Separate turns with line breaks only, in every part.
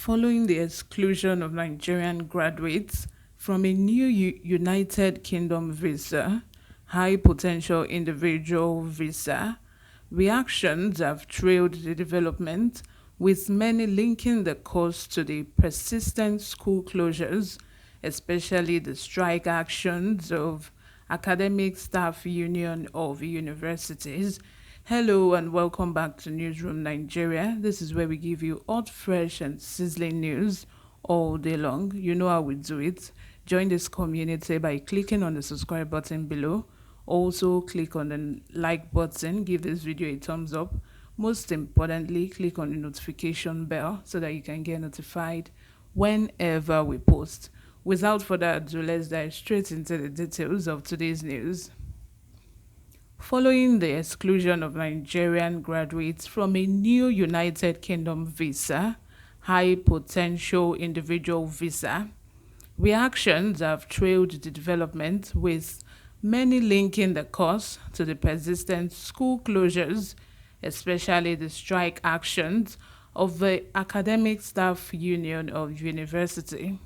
Following the exclusion of Nigerian graduates from a new United Kingdom visa, high potential individual visa, reactions have trailed the development, with many linking the cause to the persistent school closures, especially the strike actions of Academic Staff Union of Universities. Hello and welcome back to Newsroom Nigeria. This is where we give you hot, fresh, and sizzling news all day long. You know how we do it. Join this community by clicking on the subscribe button below. Also, click on the like button, give this video a thumbs up. Most importantly, click on the notification bell so that you can get notified whenever we post. Without further ado, let's dive straight into the details of today's news. Following the exclusion of Nigerian graduates from a new United Kingdom visa, high potential individual visa, reactions have trailed the development, with many linking the cause to the persistent school closures, especially the strike actions of the Academic Staff Union of University.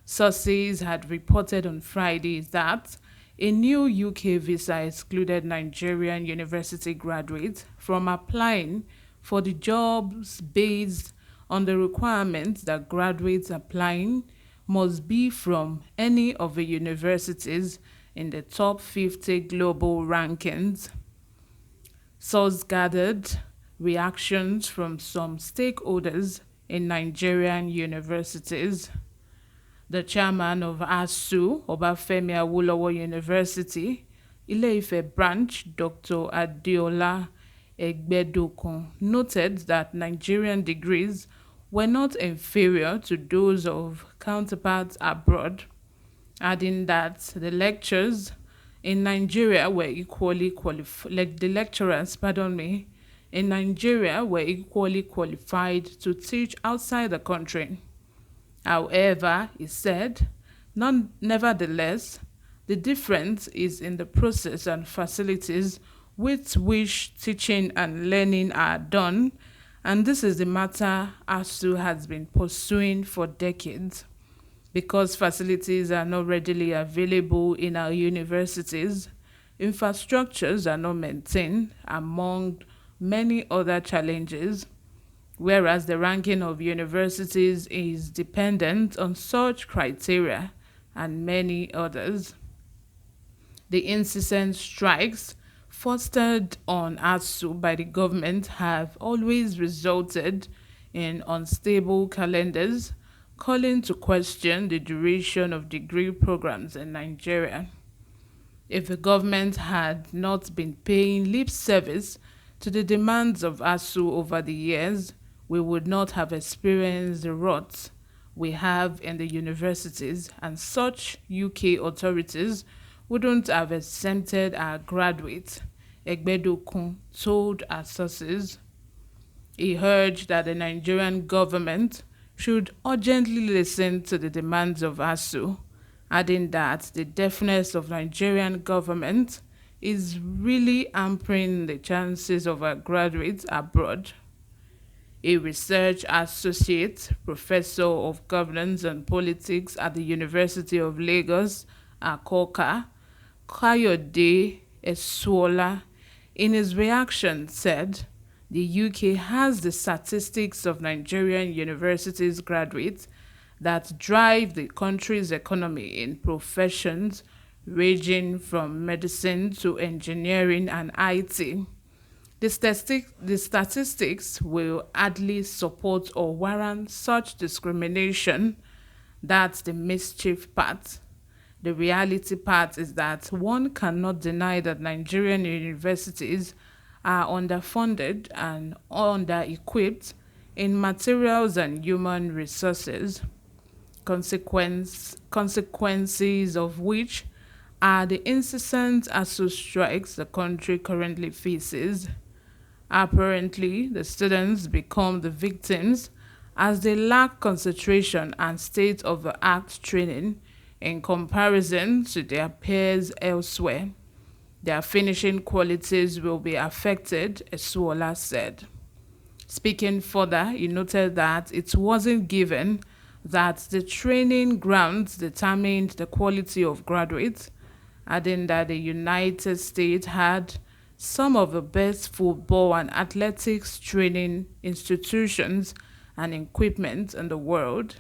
Sources had reported on Friday that a new UK visa excluded Nigerian university graduates from applying for the jobs based on the requirement that graduates applying must be from any of the universities in the top 50 global rankings. Sources gathered reactions from some stakeholders in Nigerian universities. The chairman of Asuu, Obafemi Awolowo University, Ile-Ife branch, Dr. Adeola Egbedokun, noted that Nigerian degrees were not inferior to those of counterparts abroad, adding that the lecturers in Nigeria were equally qualified to teach outside the country. However, he said, nevertheless, the difference is in the process and facilities with which teaching and learning are done, and this is the matter Asuu has been pursuing for decades. Because facilities are not readily available in our universities, infrastructures are not maintained, among many other challenges, whereas the ranking of universities is dependent on such criteria and many others. The incessant strikes fostered on Asuu by the government have always resulted in unstable calendars, calling to question the duration of degree programs in Nigeria. If the government had not been paying lip service to the demands of Asuu over the years, we would not have experienced the rot we have in the universities, and such UK authorities wouldn't have exempted our graduates, Egbedokun told our sources. He urged that the Nigerian government should urgently listen to the demands of Asuu, adding that the deafness of Nigerian government is really hampering the chances of our graduates abroad. A research associate professor of governance and politics at the University of Lagos, Akoka, Kayode Esuola, in his reaction said, the UK has the statistics of Nigerian universities graduates that drive the country's economy in professions ranging from medicine to engineering and IT. The statistics will hardly support or warrant such discrimination. That's the mischief part. The reality part is that one cannot deny that Nigerian universities are underfunded and under-equipped in materials and human resources, consequences of which are the incessant Asuu strikes the country currently faces. Apparently, the students become the victims as they lack concentration and state-of-the-art training in comparison to their peers elsewhere. Their finishing qualities will be affected, Esuola said. Speaking further, he noted that it wasn't given that the training grounds determined the quality of graduates, adding that the United States had some of the best football and athletics training institutions and equipment in the world,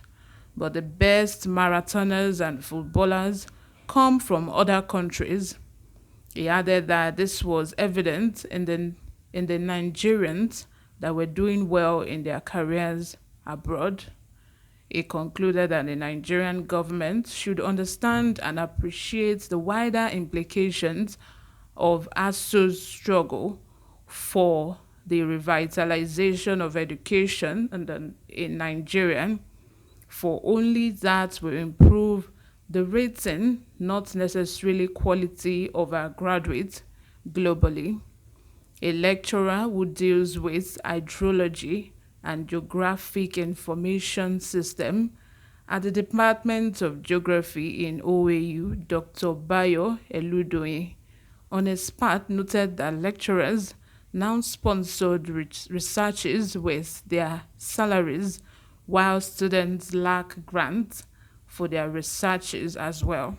but the best marathoners and footballers come from other countries. He added that this was evident in the Nigerians that were doing well in their careers abroad. He concluded that the Nigerian government should understand and appreciate the wider implications of Asu's struggle for the revitalization of education in Nigeria, for only that will improve the rating, not necessarily quality, of our graduates globally. A lecturer who deals with hydrology and geographic information system at the Department of Geography in OAU, Dr. Bayo Eludoyin, on his part noted that lecturers now sponsored researches with their salaries, while students lack grants for their researches as well.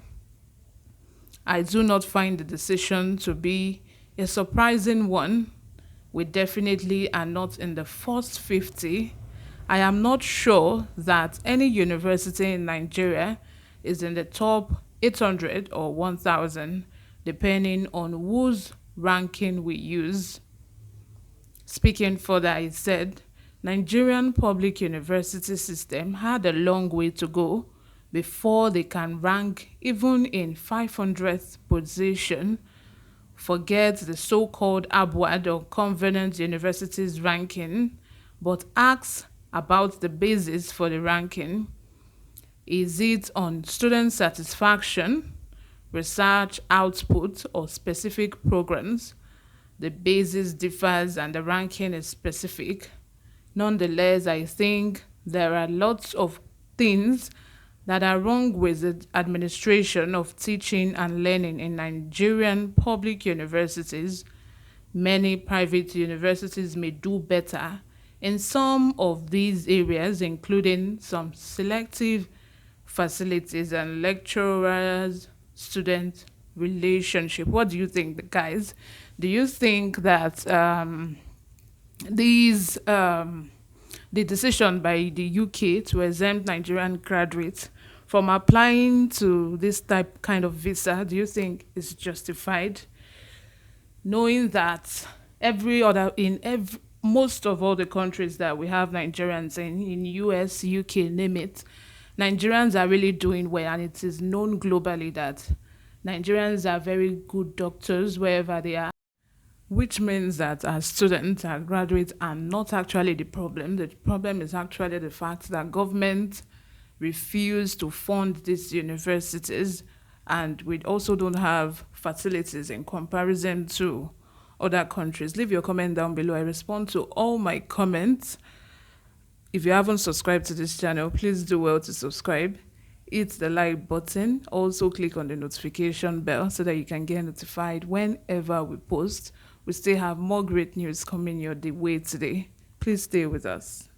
I do not find the decision to be a surprising one. We definitely are not in the first 50. I am not sure that any university in Nigeria is in the top 800 or 1,000, depending on whose ranking we use. Speaking further, he said, Nigerian public university system had a long way to go before they can rank even in 500th position. Forget the so-called ABWAD or Covenant Universities ranking, but ask about the basis for the ranking. Is it on student satisfaction, research output, or specific programs? The basis differs and the ranking is specific. Nonetheless, I think there are lots of things that are wrong with the administration of teaching and learning in Nigerian public universities. Many private universities may do better in some of these areas, including some selective facilities and lecturers-student relationship. What do you think, guys? Do you think that the decision by the UK to exempt Nigerian graduates from applying to this kind of visa, do you think is justified? Knowing that most of all the countries that we have Nigerians in US, UK, name it, Nigerians are really doing well, and it is known globally that Nigerians are very good doctors wherever they are, which means that our students, our graduates are not actually the problem. The problem is actually the fact that government refuse to fund these universities, and we also don't have facilities in comparison to other countries. Leave your comment down below. I respond to all my comments. If you haven't subscribed to this channel, please do well to subscribe. Hit the like button. Also click on the notification bell so that you can get notified whenever we post. We still have more great news coming your way today. Please stay with us.